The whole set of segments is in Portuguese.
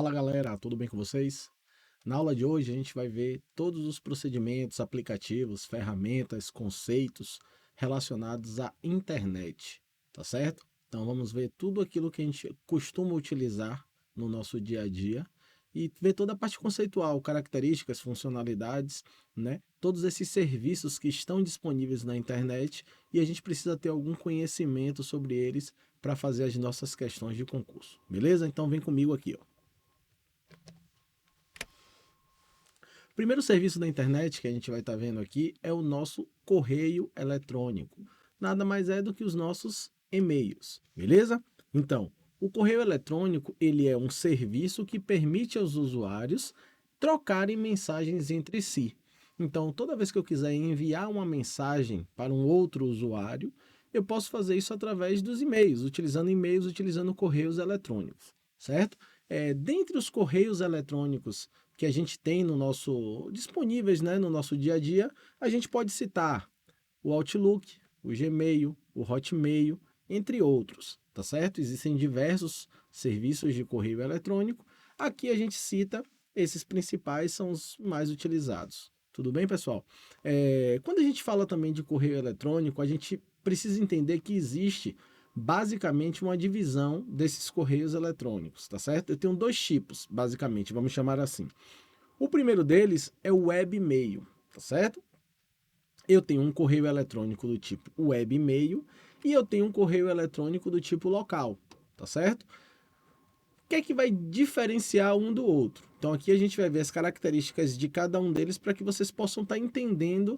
Fala galera, tudo bem com vocês? Na aula de hoje a gente vai ver todos os procedimentos, aplicativos, ferramentas, conceitos relacionados à internet, tá certo? Então vamos ver tudo aquilo que a gente costuma utilizar no nosso dia a dia e ver toda a parte conceitual, características, funcionalidades, né? Todos esses serviços que estão disponíveis na internet e a gente precisa ter algum conhecimento sobre eles para fazer as nossas questões de concurso, beleza? Então vem comigo aqui, ó. O primeiro serviço da internet que a gente vai estar vendo aqui é o nosso correio eletrônico. Nada mais é do que os nossos e-mails, beleza? Então, o correio eletrônico ele é um serviço que permite aos usuários trocarem mensagens entre si. Então, toda vez que eu quiser enviar uma mensagem para um outro usuário, eu posso fazer isso através dos e-mails, utilizando correios eletrônicos, certo? Dentre os correios eletrônicos que a gente tem no nosso disponíveis, né, no nosso dia a dia, a gente pode citar o Outlook, o Gmail, o Hotmail, entre outros, tá certo? Existem diversos serviços de correio eletrônico. Aqui a gente cita esses principais, são os mais utilizados. Tudo bem, pessoal? Quando a gente fala também de correio eletrônico, a gente precisa entender que existe basicamente uma divisão desses correios eletrônicos, tá certo? Eu tenho dois tipos, basicamente, vamos chamar assim. O primeiro deles é o webmail, tá certo? Eu tenho um correio eletrônico do tipo webmail e eu tenho um correio eletrônico do tipo local, tá certo? O que é que vai diferenciar um do outro? Então aqui a gente vai ver as características de cada um deles para que vocês possam estar entendendo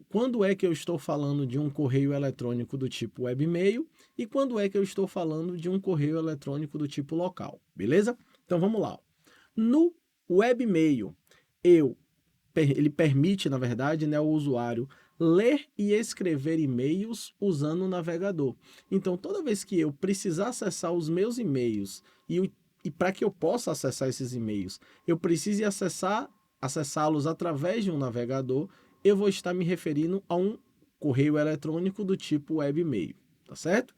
quando é que eu estou falando de um correio eletrônico do tipo webmail e quando é que eu estou falando de um correio eletrônico do tipo local, beleza? Então vamos lá. No webmail, ele permite, na verdade, né, o usuário ler e escrever e-mails usando o navegador. Então, toda vez que eu precisar acessar os meus e-mails e para que eu possa acessar esses e-mails, eu precise acessá-los através de um navegador, eu vou estar me referindo a um correio eletrônico do tipo webmail, tá certo?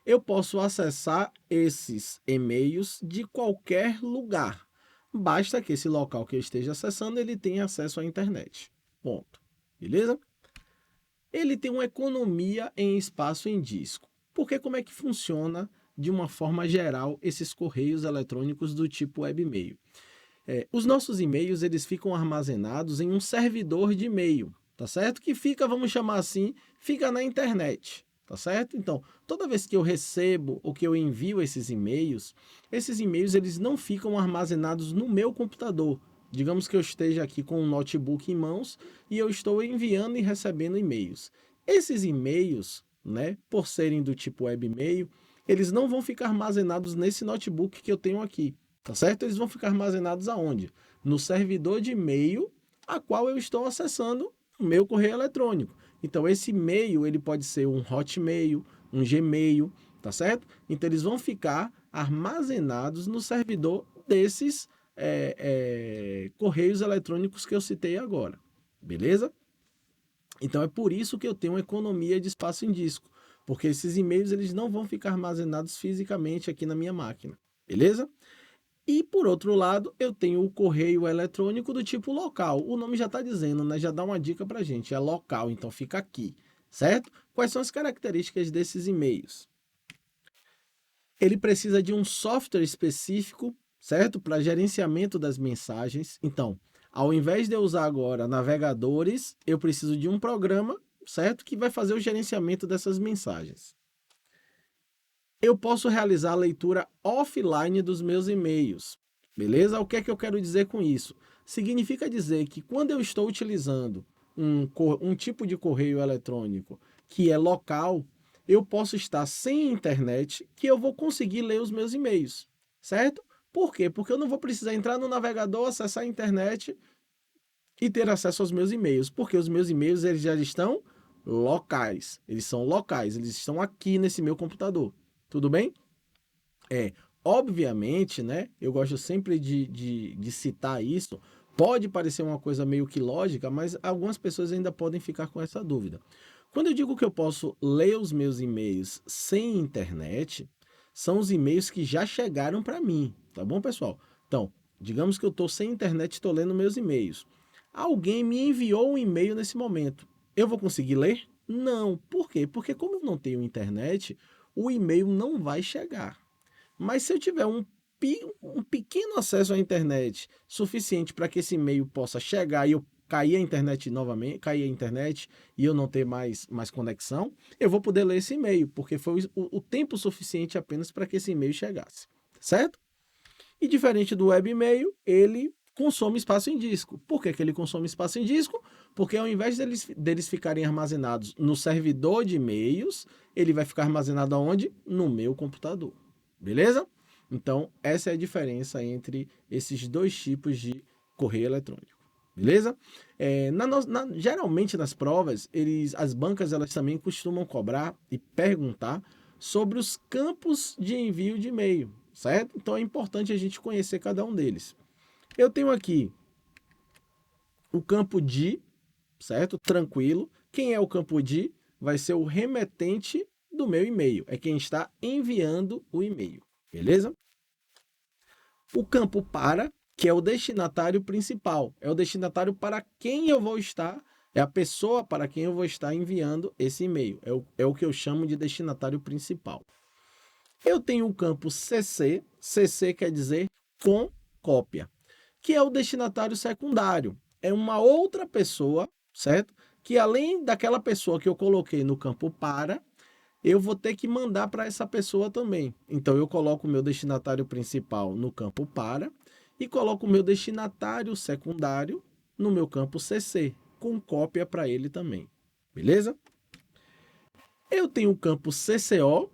Eu posso acessar esses e-mails de qualquer lugar. Basta que esse local que eu esteja acessando ele tenha acesso à internet. Ponto. Beleza? Ele tem uma economia em espaço em disco. Porque como é que funciona de uma forma geral esses correios eletrônicos do tipo webmail? Os nossos e-mails eles ficam armazenados em um servidor de e-mail, tá certo? Que fica, vamos chamar assim, fica na internet, tá certo? Então, toda vez que eu recebo ou que eu envio esses e-mails eles não ficam armazenados no meu computador. Digamos que eu esteja aqui com um notebook em mãos e eu estou enviando e recebendo e-mails. Esses e-mails, né, por serem do tipo webmail, eles não vão ficar armazenados nesse notebook que eu tenho aqui. Tá certo? Eles vão ficar armazenados aonde? No servidor de e-mail a qual eu estou acessando o meu correio eletrônico. Então esse e-mail ele pode ser um Hotmail, um Gmail, tá certo? Então eles vão ficar armazenados no servidor desses correios eletrônicos que eu citei agora, beleza? Então é por isso que eu tenho uma economia de espaço em disco, porque esses e-mails eles não vão ficar armazenados fisicamente aqui na minha máquina, beleza? E por outro lado, eu tenho o correio eletrônico do tipo local. O nome já está dizendo, né? Já dá uma dica para gente. É local, então fica aqui, certo? Quais são as características desses e-mails? Ele precisa de um software específico, certo? Para gerenciamento das mensagens. Então, ao invés de eu usar agora navegadores, eu preciso de um programa, certo? Que vai fazer o gerenciamento dessas mensagens. Eu posso realizar a leitura offline dos meus e-mails. Beleza? O que é que eu quero dizer com isso? Significa dizer que quando eu estou utilizando um tipo de correio eletrônico que é local, eu posso estar sem internet que eu vou conseguir ler os meus e-mails, certo? Por quê? Porque eu não vou precisar entrar no navegador, acessar a internet e ter acesso aos meus e-mails, porque os meus e-mails eles já estão locais, eles são locais, eles estão aqui nesse meu computador. Tudo bem? É, obviamente, né? Eu gosto sempre de citar isso. Pode parecer uma coisa meio que lógica, mas algumas pessoas ainda podem ficar com essa dúvida. Quando eu digo que eu posso ler os meus e-mails sem internet, são os e-mails que já chegaram para mim. tá bom, pessoal? Então, digamos que eu estou sem internet e estou lendo meus e-mails. Alguém me enviou um e-mail nesse momento. Eu vou conseguir ler? Não. Por quê? Porque como eu não tenho internet, o e-mail não vai chegar. Mas se eu tiver um pequeno acesso à internet suficiente para que esse e-mail possa chegar e eu cair a internet novamente, cair a internet e eu não ter mais conexão, eu vou poder ler esse e-mail, porque foi o tempo suficiente apenas para que esse e-mail chegasse, certo? E diferente do web e-mail, ele consome espaço em disco. Por que, que ele consome espaço em disco? Porque ao invés deles ficarem armazenados no servidor de e-mails, ele vai ficar armazenado aonde? No meu computador. Beleza? Então, essa é a diferença entre esses dois tipos de correio eletrônico. Beleza? Geralmente nas provas, as bancas elas também costumam cobrar e perguntar sobre os campos de envio de e-mail, certo? Então é importante a gente conhecer cada um deles. Eu tenho aqui o campo de, certo? Tranquilo. Quem é o campo de? Vai ser o remetente do meu e-mail. É quem está enviando o e-mail. Beleza? O campo para, que é o destinatário principal. É o destinatário para quem eu vou estar, é a pessoa para quem eu vou estar enviando esse e-mail. É o que eu chamo de destinatário principal. Eu tenho um campo CC, CC quer dizer com cópia, que é o destinatário secundário. É uma outra pessoa, certo? Que além daquela pessoa que eu coloquei no campo para, eu vou ter que mandar para essa pessoa também. Então eu coloco o meu destinatário principal no campo para e coloco o meu destinatário secundário no meu campo CC, com cópia para ele também. Beleza? Eu tenho o campo CCO,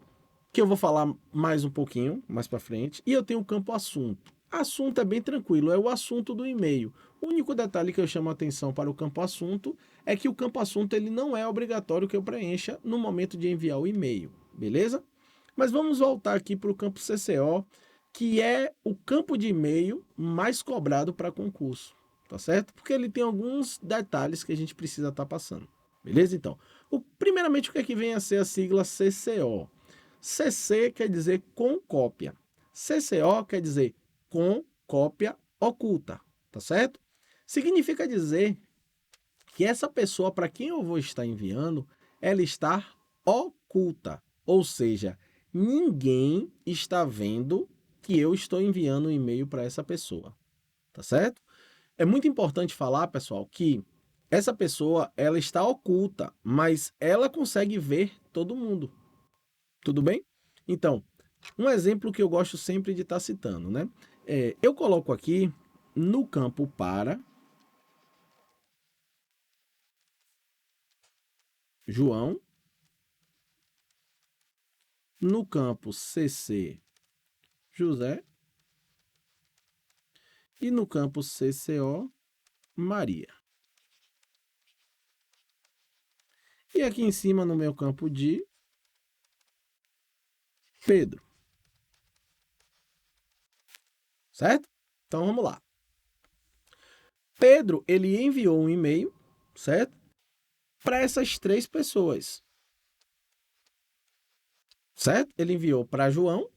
que eu vou falar mais um pouquinho, mais para frente, e eu tenho o campo assunto. Assunto é bem tranquilo, é o assunto do e-mail. O único detalhe que eu chamo a atenção para o campo assunto é que o campo assunto ele não é obrigatório que eu preencha no momento de enviar o e-mail, beleza? Mas vamos voltar aqui para o campo CCO, que é o campo de e-mail mais cobrado para concurso, tá certo? Porque ele tem alguns detalhes que a gente precisa estar passando, beleza? Então, primeiramente o que é que vem a ser a sigla CCO? CC quer dizer com cópia. CCO quer dizer com cópia oculta, tá certo? Significa dizer que essa pessoa para quem eu vou estar enviando, ela está oculta, ou seja, ninguém está vendo que eu estou enviando um e-mail para essa pessoa, tá certo? É muito importante falar, pessoal, que essa pessoa ela está oculta, mas ela consegue ver todo mundo. Tudo bem? Então, um exemplo que eu gosto sempre de estar citando, né? Eu coloco aqui no campo para João, no campo CC José e no campo CCO Maria. E aqui em cima no meu campo de Pedro. Certo? Então vamos lá. Pedro, ele enviou um e-mail, certo? Para essas três pessoas. Certo? Ele enviou para João,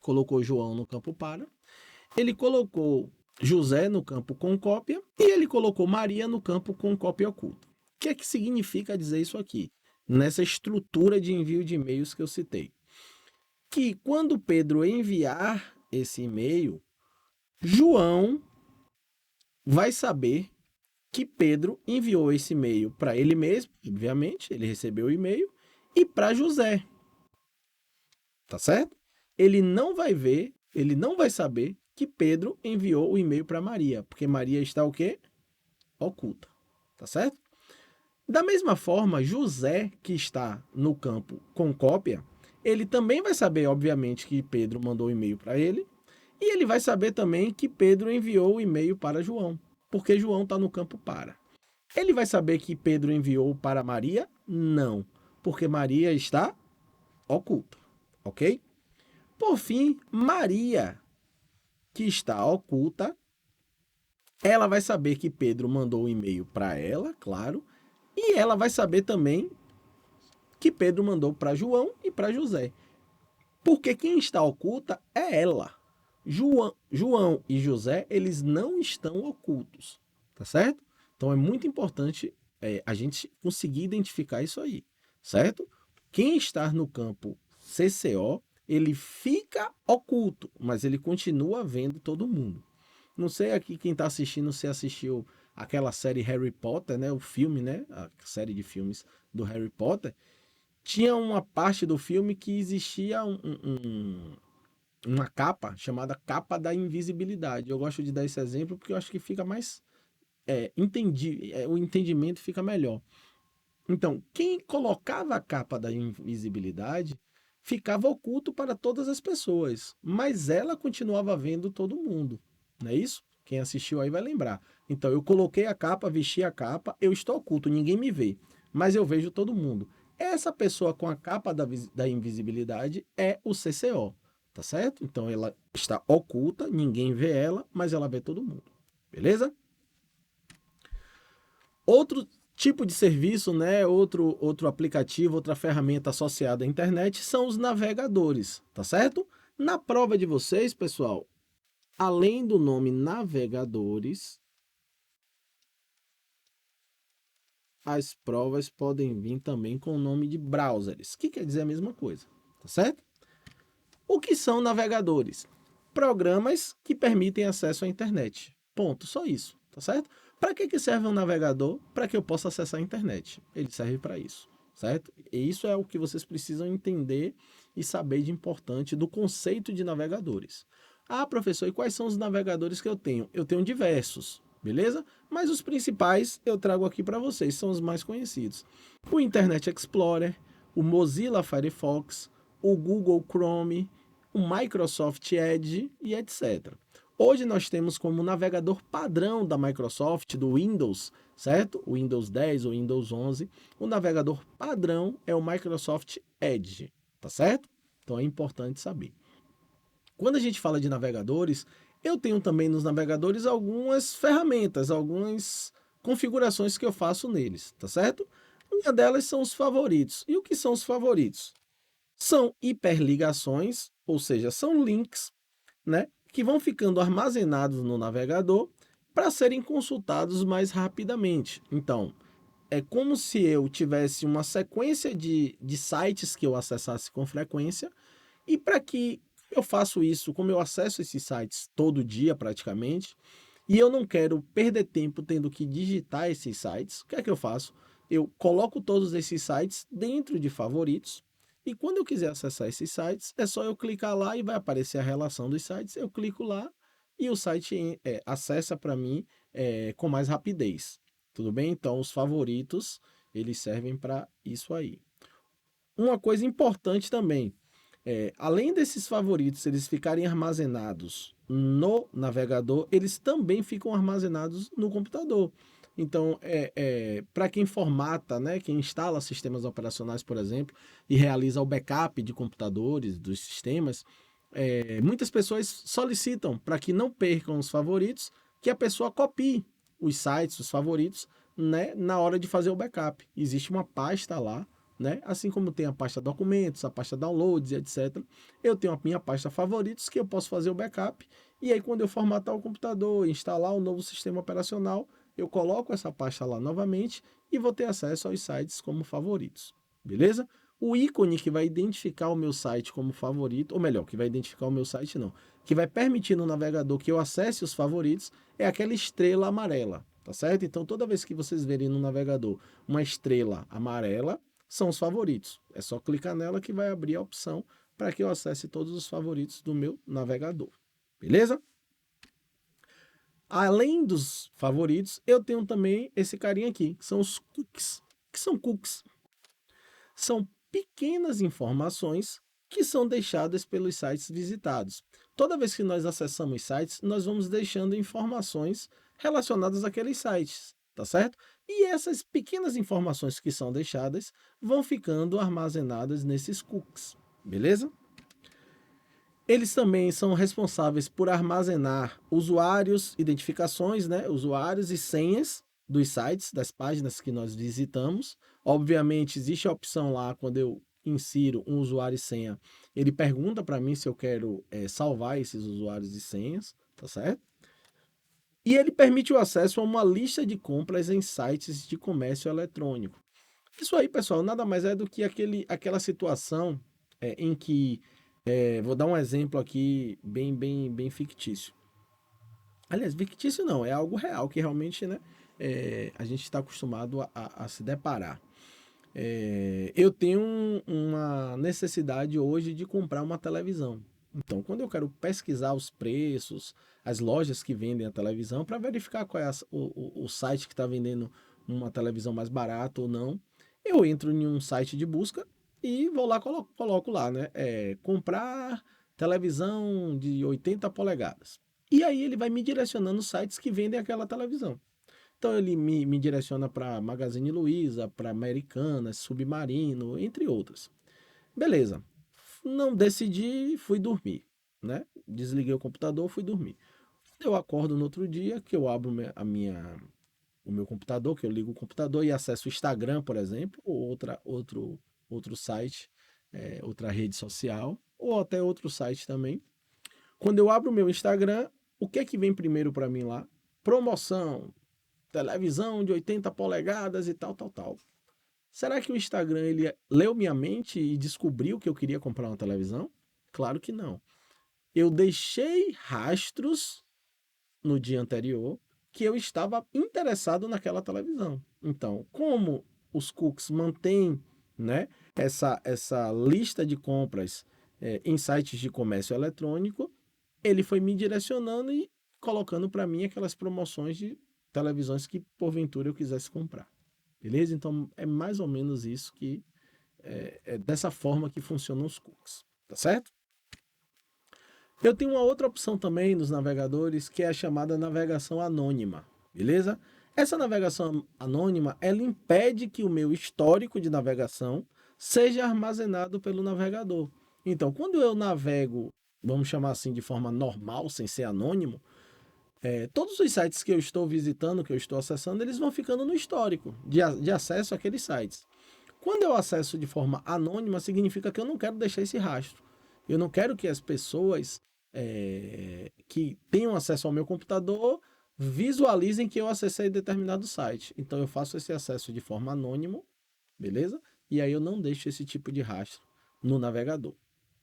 colocou João no campo para. Ele colocou José no campo com cópia e ele colocou Maria no campo com cópia oculta. O que é que significa dizer isso aqui? Nessa estrutura de envio de e-mails que eu citei. Que quando Pedro enviar esse e-mail, João vai saber que Pedro enviou esse e-mail para ele mesmo, obviamente, ele recebeu o e-mail, e para José. Tá certo? Ele não vai ver, ele não vai saber que Pedro enviou o e-mail para Maria, porque Maria está o quê? Oculta. Tá certo? Da mesma forma, José, que está no campo com cópia, ele também vai saber, obviamente, que Pedro mandou o e-mail para ele, e ele vai saber também que Pedro enviou o e-mail para João, porque João está no campo para. Ele vai saber que Pedro enviou para Maria? Não, porque Maria está oculta, ok? Por fim, Maria, que está oculta, ela vai saber que Pedro mandou um e-mail para ela, claro, e ela vai saber também que Pedro mandou para João e para José. Porque quem está oculta é ela. João e José, eles não estão ocultos, tá certo? Então é muito importante a gente conseguir identificar isso aí, certo? Quem está no campo CCO, ele fica oculto, mas ele continua vendo todo mundo. Não sei aqui quem está assistindo, se assistiu aquela série Harry Potter, né? O filme, né? A série de filmes do Harry Potter. Tinha uma parte do filme que existia uma capa chamada capa da invisibilidade. Eu gosto de dar esse exemplo porque eu acho que fica mais o entendimento fica melhor. Então, quem colocava a capa da invisibilidade ficava oculto para todas as pessoas, mas ela continuava vendo todo mundo, não é isso? Quem assistiu aí vai lembrar. Então, eu coloquei a capa, vesti a capa, eu estou oculto, ninguém me vê, mas eu vejo todo mundo. Essa pessoa com a capa da invisibilidade é o CCO, tá certo? Então, ela está oculta, ninguém vê ela, mas ela vê todo mundo, beleza? Outro tipo de serviço, né, outro aplicativo, outra ferramenta associada à internet são os navegadores, tá certo? Na prova de vocês, pessoal, além do nome navegadores, as provas podem vir também com o nome de browsers, que quer dizer a mesma coisa, tá certo? O que são navegadores? Programas que permitem acesso à internet. Ponto, só isso, tá certo? Para que serve um navegador? Para que eu possa acessar a internet. Ele serve para isso, certo? E isso é o que vocês precisam entender e saber de importante do conceito de navegadores. Ah, professor, e quais são os navegadores que eu tenho? Eu tenho diversos, beleza? Mas os principais eu trago aqui para vocês, são os mais conhecidos. O Internet Explorer, o Mozilla Firefox, o Google Chrome, o Microsoft Edge e etc. Hoje nós temos como navegador padrão da Microsoft, do Windows, certo? O Windows 10 ou Windows 11. O navegador padrão é o Microsoft Edge, tá certo? Então é importante saber. Quando a gente fala de navegadores, eu tenho também nos navegadores algumas ferramentas, algumas configurações que eu faço neles, tá certo? Uma delas são os favoritos. E o que são os favoritos? São hiperligações, ou seja, são links, né, que vão ficando armazenados no navegador para serem consultados mais rapidamente. Então, é como se eu tivesse uma sequência de sites que eu acessasse com frequência, e para que eu faço isso, como eu acesso esses sites todo dia praticamente, e eu não quero perder tempo tendo que digitar esses sites, o que é que eu faço? Eu coloco todos esses sites dentro de favoritos, e quando eu quiser acessar esses sites, é só eu clicar lá e vai aparecer a relação dos sites. Eu clico lá e o site acessa para mim com mais rapidez. Tudo bem? Então, os favoritos, eles servem para isso aí. Uma coisa importante também, além desses favoritos eles ficarem armazenados no navegador, eles também ficam armazenados no computador. Então, para quem formata, né, quem instala sistemas operacionais, por exemplo, e realiza o backup de computadores, dos sistemas, muitas pessoas solicitam para que não percam os favoritos, que a pessoa copie os sites, os favoritos, né, na hora de fazer o backup. Existe uma pasta lá, né? Assim como tem a pasta documentos, a pasta downloads, etc. Eu tenho a minha pasta favoritos que eu posso fazer o backup. E aí, quando eu formatar o computador, instalar o novo sistema operacional, eu coloco essa pasta lá novamente e vou ter acesso aos sites como favoritos. Beleza? O ícone que vai identificar o meu site como favorito, ou melhor, que vai identificar o meu site não, que vai permitir no navegador que eu acesse os favoritos, é aquela estrela amarela, tá certo? Então, toda vez que vocês verem no navegador uma estrela amarela, são os favoritos. É só clicar nela que vai abrir a opção para que eu acesse todos os favoritos do meu navegador. Beleza? Além dos favoritos, eu tenho também esse carinha aqui, que são os cookies. O que são cookies? São pequenas informações que são deixadas pelos sites visitados. Toda vez que nós acessamos sites, nós vamos deixando informações relacionadas àqueles sites, tá certo? E essas pequenas informações que são deixadas vão ficando armazenadas nesses cookies, beleza? Eles também são responsáveis por armazenar usuários, identificações, né, usuários e senhas dos sites, das páginas que nós visitamos. Obviamente, existe a opção lá, quando eu insiro um usuário e senha, Ele pergunta para mim se eu quero salvar esses usuários e senhas, tá certo? E ele permite o acesso a uma lista de compras em sites de comércio eletrônico. Isso aí, pessoal, nada mais é do que aquela situação em que, vou dar um exemplo aqui bem fictício. Aliás, fictício não, é algo real que realmente, né, a gente está acostumado a se deparar. Eu tenho uma necessidade hoje de comprar uma televisão. Então, quando eu quero pesquisar os preços, as lojas que vendem a televisão, para verificar qual é o site que está vendendo uma televisão mais barata ou não, eu entro em um site de busca e vou lá, coloco lá, né? Comprar televisão de 80 polegadas. E aí ele vai me direcionando os sites que vendem aquela televisão. Então ele me direciona para Magazine Luiza, para Americanas, Submarino, entre outras. Beleza. Não decidi, fui dormir, né? Desliguei o computador, fui dormir. Eu acordo no outro dia, que eu abro o meu computador, que eu ligo o computador e acesso o Instagram, por exemplo, ou outro site, outra rede social, ou até outro site também. Quando eu abro o meu Instagram, o que é que vem primeiro para mim lá? Promoção, televisão de 80 polegadas e tal, tal, tal. Será que o Instagram ele leu minha mente e descobriu que eu queria comprar uma televisão? Claro que não. Eu deixei rastros no dia anterior que eu estava interessado naquela televisão. Então, como os cookies mantêm, né, essa lista de compras em sites de comércio eletrônico, ele foi me direcionando e colocando para mim aquelas promoções de televisões que porventura eu quisesse comprar. Beleza? Então é mais ou menos isso que é dessa forma que funcionam os cookies. Tá certo? Eu tenho uma outra opção também nos navegadores que é a chamada navegação anônima. Beleza? Essa navegação anônima, ela impede que o meu histórico de navegação seja armazenado pelo navegador. Então, quando eu navego, vamos chamar assim de forma normal, sem ser anônimo, todos os sites que eu estou visitando, que eu estou acessando, eles vão ficando no histórico de acesso àqueles sites. Quando eu acesso de forma anônima, significa que eu não quero deixar esse rastro. Eu não quero que as pessoas que tenham acesso ao meu computador visualizem que eu acessei determinado site. Então eu faço esse acesso de forma anônima, beleza? E aí eu não deixo esse tipo de rastro no navegador,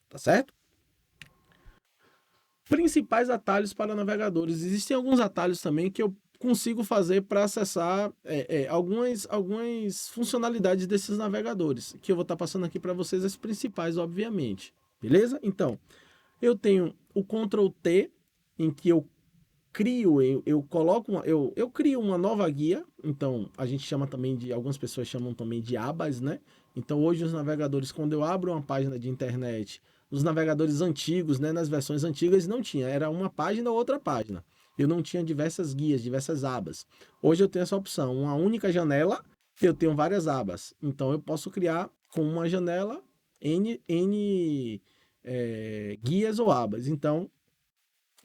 tá certo? Principais atalhos para navegadores. Existem alguns atalhos também que eu consigo fazer para acessar algumas funcionalidades desses navegadores, que eu vou estar passando aqui para vocês as principais, obviamente. Beleza? Então, eu tenho o Ctrl T, em que eu crio, eu coloco, eu crio uma nova guia. Então, a gente chama também algumas pessoas chamam também de abas, né? Então, hoje os navegadores, quando eu abro uma página de internet, os navegadores antigos, né, nas versões antigas não tinha, era uma página ou outra página. Eu não tinha diversas guias, diversas abas. Hoje eu tenho essa opção, uma única janela, eu tenho várias abas. Então, eu posso criar com uma janela N guias ou abas. Então,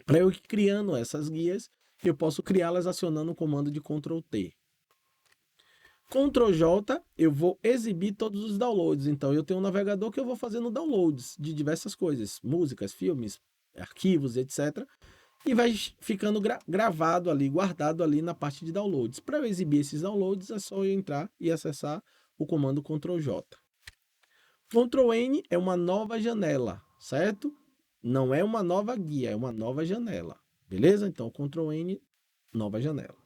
para eu ir criando essas guias, eu posso criá-las acionando o comando de Ctrl T. Ctrl J, eu vou exibir todos os downloads. Então, eu tenho um navegador que eu vou fazendo downloads de diversas coisas, músicas, filmes, arquivos, etc. E vai ficando gravado ali, guardado ali na parte de downloads. Para eu exibir esses downloads, é só eu entrar e acessar o comando Ctrl J. Ctrl N é uma nova janela, certo? Não é uma nova guia, é uma nova janela. Beleza? Então, Ctrl N, nova janela.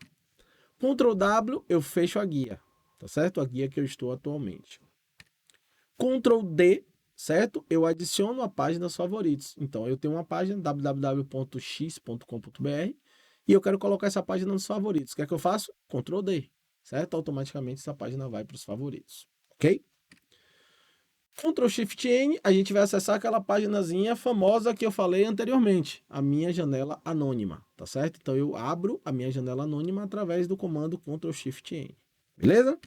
Ctrl W, eu fecho a guia, tá certo? A guia que eu estou atualmente. Ctrl D, certo? Eu adiciono a página dos favoritos. Então, eu tenho uma página www.x.com.br e eu quero colocar essa página nos favoritos. O que é que eu faço? Ctrl D, certo? Automaticamente essa página vai para os favoritos, ok? Ctrl Shift N, a gente vai acessar aquela paginazinha famosa que eu falei anteriormente, a minha janela anônima, tá certo? Então eu abro a minha janela anônima através do comando Ctrl Shift N, beleza?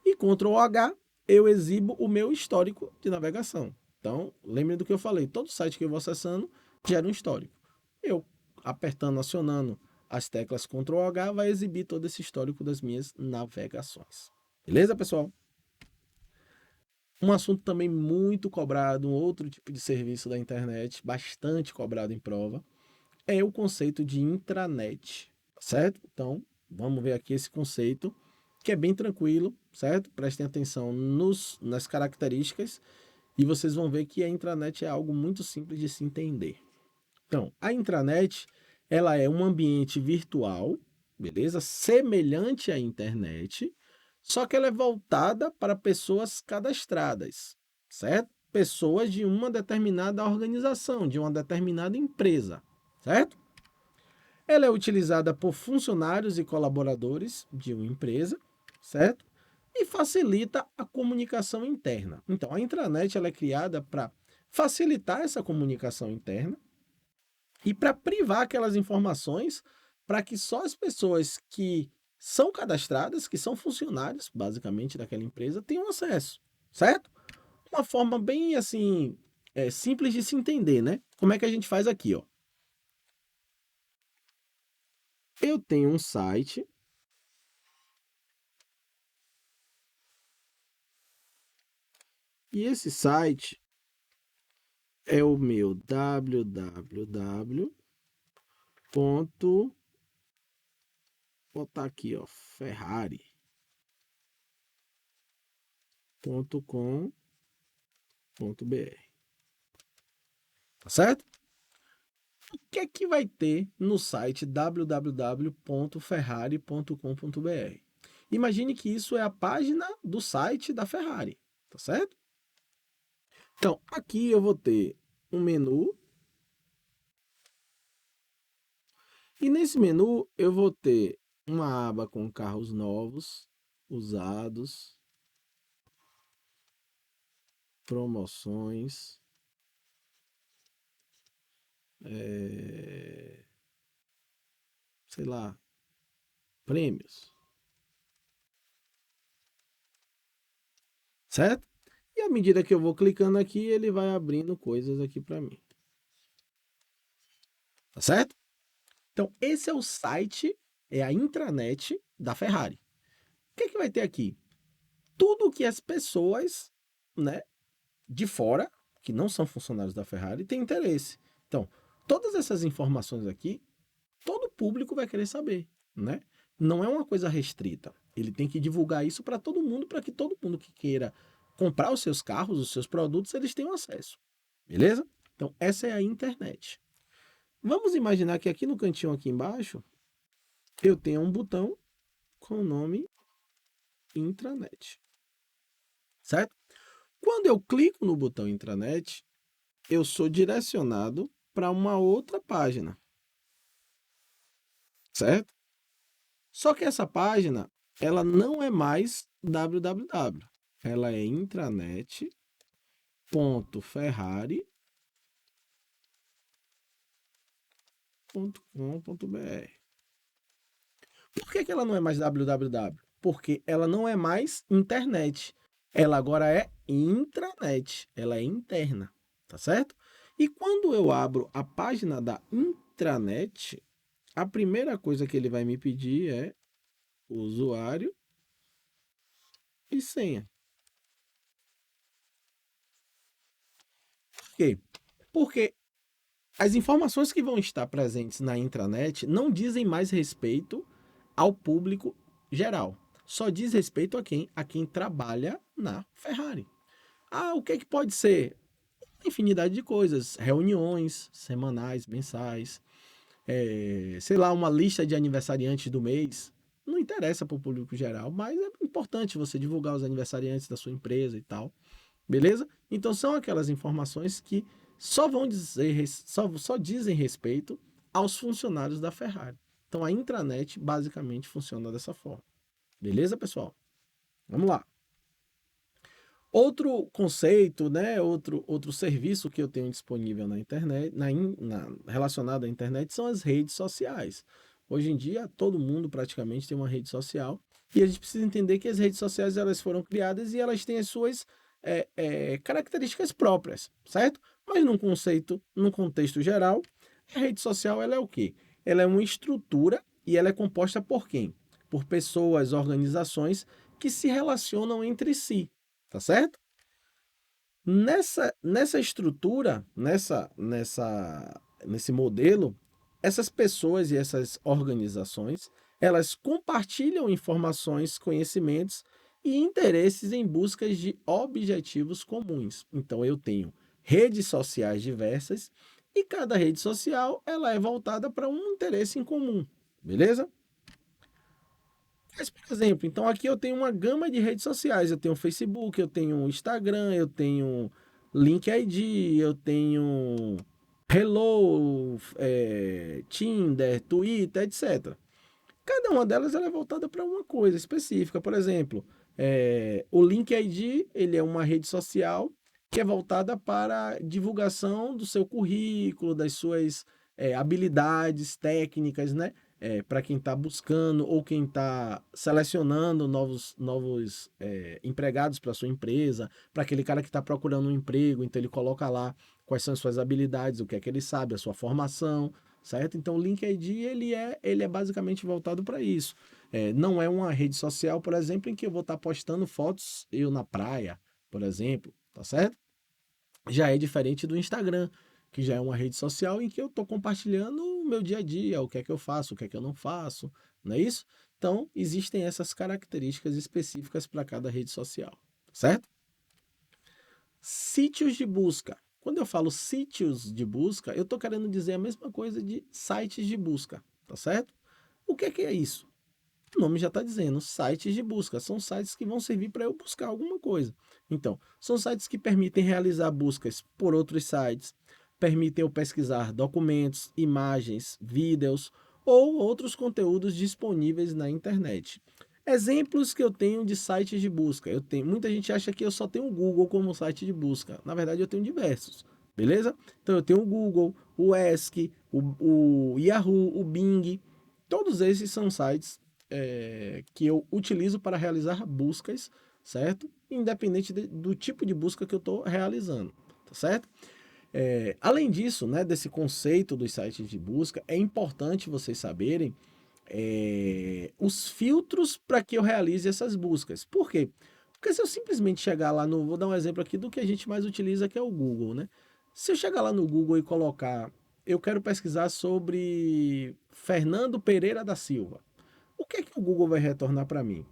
E Ctrl H, eu exibo o meu histórico de navegação. Então, lembre do que eu falei, todo site que eu vou acessando gera um histórico. Eu apertando, acionando as teclas Ctrl H, vai exibir todo esse histórico das minhas navegações. Beleza, pessoal? Um assunto também muito cobrado, um outro tipo de serviço da internet, bastante cobrado em prova, é o conceito de intranet, certo? Então, vamos ver aqui esse conceito, que é bem tranquilo, certo? Prestem atenção nas características e vocês vão ver que a intranet é algo muito simples de se entender. Então, a intranet, ela é um ambiente virtual, beleza? Semelhante à internet, só que ela é voltada para pessoas cadastradas, certo? Pessoas de uma determinada organização, de uma determinada empresa, certo? Ela é utilizada por funcionários e colaboradores de uma empresa, certo? E facilita a comunicação interna. Então, a intranet ela é criada para facilitar essa comunicação interna e para privar aquelas informações para que só as pessoas que são cadastradas, que são funcionários, basicamente, daquela empresa, tenham acesso, certo? Uma forma bem, assim, simples de se entender, né? Como é que a gente faz aqui, ó? Eu tenho um site e esse site é o meu www. Vou botar aqui, ó, ferrari.com.br, tá certo? O que é que vai ter no site www.ferrari.com.br? Imagine que isso é a página do site da Ferrari, tá certo? Então, aqui eu vou ter um menu e nesse menu eu vou ter uma aba com carros novos, usados, promoções, sei lá, prêmios, certo? E à medida que eu vou clicando aqui, ele vai abrindo coisas aqui para mim, tá certo? Então, esse é o site, é a intranet da Ferrari. O que é que vai ter aqui? Tudo que as pessoas, né, de fora, que não são funcionários da Ferrari, têm interesse. Então, todas essas informações aqui, todo público vai querer saber, né? Não é uma coisa restrita. Ele tem que divulgar isso para todo mundo, para que todo mundo que queira comprar os seus carros, os seus produtos, eles tenham acesso. Beleza? Então, essa é a internet. Vamos imaginar que aqui no cantinho aqui embaixo, eu tenho um botão com o nome intranet, certo? Quando eu clico no botão intranet, eu sou direcionado para uma outra página, certo? Só que essa página, ela não é mais www. Ela é intranet.ferrari.com.br. Por que ela não é mais www? Porque ela não é mais internet. Ela agora é intranet. Ela é interna, tá certo? E quando eu abro a página da intranet, a primeira coisa que ele vai me pedir é usuário e senha. Por quê? Porque as informações que vão estar presentes na intranet não dizem mais respeito ao público geral. Só diz respeito a quem? A quem trabalha na Ferrari. Ah, o que é que pode ser? Infinidade de coisas. Reuniões semanais, mensais, sei lá, uma lista de aniversariantes do mês. Não interessa para o público geral, mas é importante você divulgar os aniversariantes da sua empresa e tal. Beleza? Então são aquelas informações que só vão dizer, só dizem respeito aos funcionários da Ferrari. Então a intranet basicamente funciona dessa forma. Beleza, pessoal? Vamos lá. Outro conceito, né, outro serviço que eu tenho disponível na internet, relacionado à internet, são as redes sociais. Hoje em dia, todo mundo praticamente tem uma rede social e a gente precisa entender que as redes sociais elas foram criadas e elas têm as suas características próprias, certo? Mas num contexto geral, a rede social ela é o quê? Ela é uma estrutura e ela é composta por quem? Por pessoas, organizações que se relacionam entre si, tá certo? Nessa estrutura, nesse modelo, essas pessoas e essas organizações, elas compartilham informações, conhecimentos e interesses em busca de objetivos comuns. Então eu tenho redes sociais diversas e cada rede social ela é voltada para um interesse em comum, beleza? Mas, por exemplo, então aqui eu tenho uma gama de redes sociais. Eu tenho Facebook, eu tenho Instagram, eu tenho LinkedIn, eu tenho Hello, Tinder, Twitter, etc. Cada uma delas ela é voltada para uma coisa específica. Por exemplo, o LinkedIn ele é uma rede social que é voltada para divulgação do seu currículo, das suas habilidades técnicas, né? Para quem está buscando ou quem está selecionando novos empregados para sua empresa, para aquele cara que está procurando um emprego, então ele coloca lá quais são as suas habilidades, o que é que ele sabe, a sua formação, certo? Então o LinkedIn ele é basicamente voltado para isso. Não é uma rede social, por exemplo, em que eu vou estar postando fotos eu na praia, por exemplo, tá certo? Já é diferente do Instagram, que já é uma rede social em que eu estou compartilhando o meu dia a dia, o que é que eu faço, o que é que eu não faço, não é isso? Então, existem essas características específicas para cada rede social, certo? Sítios de busca. Quando eu falo sítios de busca, eu estou querendo dizer a mesma coisa de sites de busca, tá certo? O que é isso? O nome já está dizendo, sites de busca. São sites que vão servir para eu buscar alguma coisa. Então, são sites que permitem realizar buscas por outros sites, permitem eu pesquisar documentos, imagens, vídeos ou outros conteúdos disponíveis na internet. Exemplos que eu tenho de sites de busca. Muita gente acha que eu só tenho o Google como site de busca. Na verdade, eu tenho diversos. Beleza? Então eu tenho o Google, o Ask, o Yahoo, o Bing. Todos esses são sites que eu utilizo para realizar buscas, certo? Independente do tipo de busca que eu estou realizando, tá certo? Além disso, né, desse conceito dos sites de busca, é importante vocês saberem os filtros para que eu realize essas buscas. Por quê? Porque se eu simplesmente chegar lá no. Vou dar um exemplo aqui do que a gente mais utiliza, que é o Google, né? Se eu chegar lá no Google e colocar. Eu quero pesquisar sobre Fernando Pereira da Silva. O que é que o Google vai retornar para mim?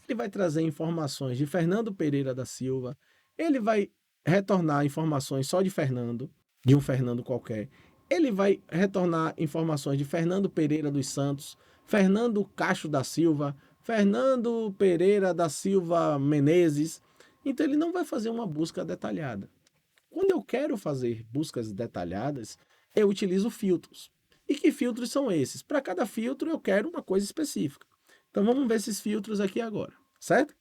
Ele vai trazer informações de Fernando Pereira da Silva, ele vai retornar informações só de Fernando, de um Fernando qualquer. Ele vai retornar informações de Fernando Pereira dos Santos, Fernando Cacho da Silva, Fernando Pereira da Silva Menezes. Então ele não vai fazer uma busca detalhada. Quando eu quero fazer buscas detalhadas, eu utilizo filtros. E que filtros são esses? Para cada filtro eu quero uma coisa específica. Então vamos ver esses filtros aqui agora, certo?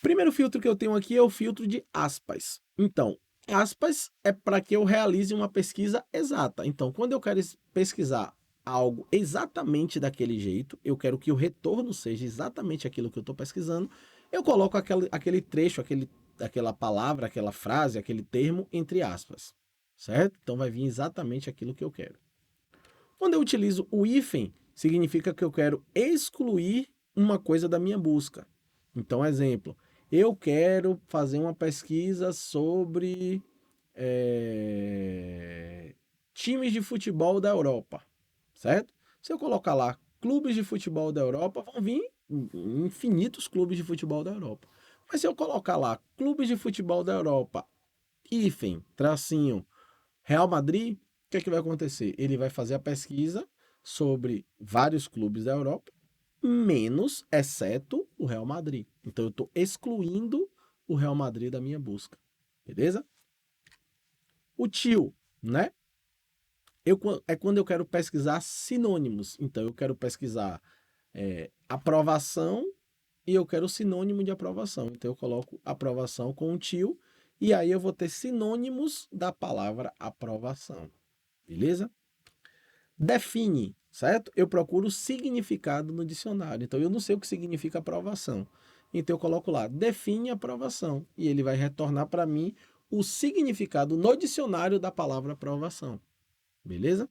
Primeiro filtro que eu tenho aqui é o filtro de aspas. Então, aspas é para que eu realize uma pesquisa exata. Então, quando eu quero pesquisar algo exatamente daquele jeito, eu quero que o retorno seja exatamente aquilo que eu estou pesquisando, eu coloco aquele trecho, aquela palavra, aquela frase, aquele termo entre aspas, certo? Então vai vir exatamente aquilo que eu quero. Quando eu utilizo o hífen, significa que eu quero excluir uma coisa da minha busca. Então, exemplo, eu quero fazer uma pesquisa sobre times de futebol da Europa, certo? Se eu colocar lá clubes de futebol da Europa, vão vir infinitos clubes de futebol da Europa. Mas se eu colocar lá clubes de futebol da Europa, hífen, tracinho, Real Madrid, o que é que vai acontecer? Ele vai fazer a pesquisa sobre vários clubes da Europa, menos, exceto o Real Madrid. Então eu estou excluindo o Real Madrid da minha busca. Beleza? O tio, né? É quando eu quero pesquisar sinônimos. Então eu quero pesquisar aprovação e eu quero sinônimo de aprovação. Então eu coloco aprovação com o tio e aí eu vou ter sinônimos da palavra aprovação. Beleza? Define, certo? Eu procuro o significado no dicionário. Então eu não sei o que significa aprovação. Então eu coloco lá, define aprovação. E ele vai retornar para mim o significado no dicionário da palavra aprovação. Beleza?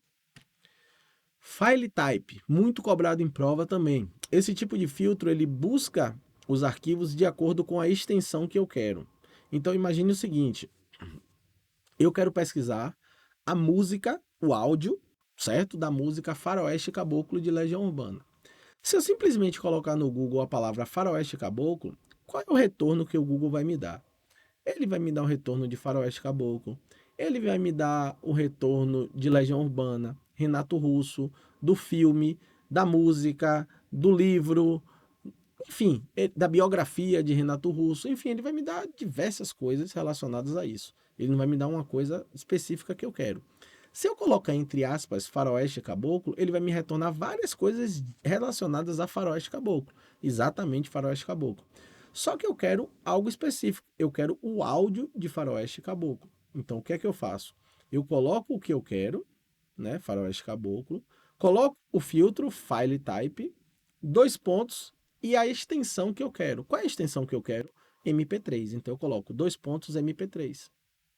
File type, muito cobrado em prova também. Esse tipo de filtro ele busca os arquivos de acordo com a extensão que eu quero. Então imagine o seguinte, eu quero pesquisar a música, o áudio, certo? Da música Faroeste Caboclo de Legião Urbana. Se eu simplesmente colocar no Google a palavra Faroeste Caboclo, qual é o retorno que o Google vai me dar? Ele vai me dar o retorno de Faroeste Caboclo, ele vai me dar o retorno de Legião Urbana, Renato Russo, do filme, da música, do livro, enfim, da biografia de Renato Russo, enfim, ele vai me dar diversas coisas relacionadas a isso. Ele não vai me dar uma coisa específica que eu quero. Se eu colocar entre aspas Faroeste Caboclo, ele vai me retornar várias coisas relacionadas a Faroeste Caboclo. Exatamente Faroeste Caboclo. Só que eu quero algo específico. Eu quero o áudio de Faroeste Caboclo. Então o que é que eu faço? Eu coloco o que eu quero, né? Faroeste Caboclo. Coloco o filtro File Type, dois pontos e a extensão que eu quero. Qual é a extensão que eu quero? MP3. Então eu coloco dois pontos MP3,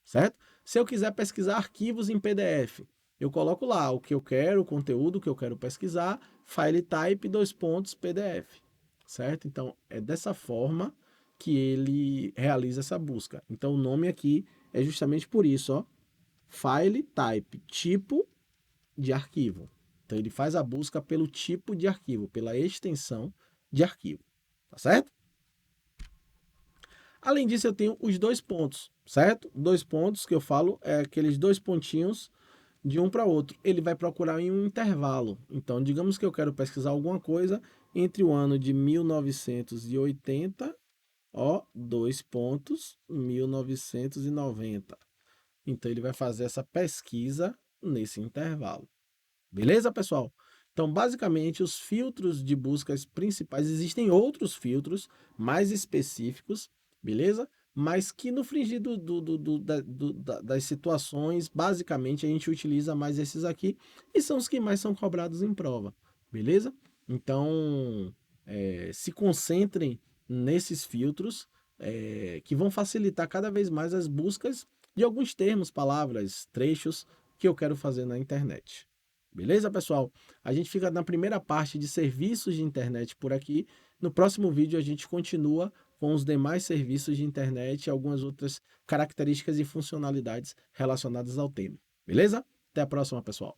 certo? Se eu quiser pesquisar arquivos em PDF, eu coloco lá o que eu quero, o conteúdo que eu quero pesquisar, file type, dois pontos, PDF, certo? Então é dessa forma que ele realiza essa busca. Então o nome aqui é justamente por isso, ó, file type, tipo de arquivo. Então ele faz a busca pelo tipo de arquivo, pela extensão de arquivo, tá certo? Além disso, eu tenho os dois pontos, certo? Dois pontos que eu falo é aqueles dois pontinhos de um para outro. Ele vai procurar em um intervalo. Então, digamos que eu quero pesquisar alguma coisa entre o ano de 1980, ó, dois pontos, 1990. Então, ele vai fazer essa pesquisa nesse intervalo. Beleza, pessoal? Então, basicamente, os filtros de buscas principais, existem outros filtros mais específicos, beleza? Mas que no frigir das situações, basicamente, a gente utiliza mais esses aqui e são os que mais são cobrados em prova, beleza? Então, se concentrem nesses filtros que vão facilitar cada vez mais as buscas de alguns termos, palavras, trechos que eu quero fazer na internet. Beleza, pessoal? A gente fica na primeira parte de serviços de internet por aqui. No próximo vídeo a gente continua com os demais serviços de internet e algumas outras características e funcionalidades relacionadas ao tema. Beleza? Até a próxima, pessoal.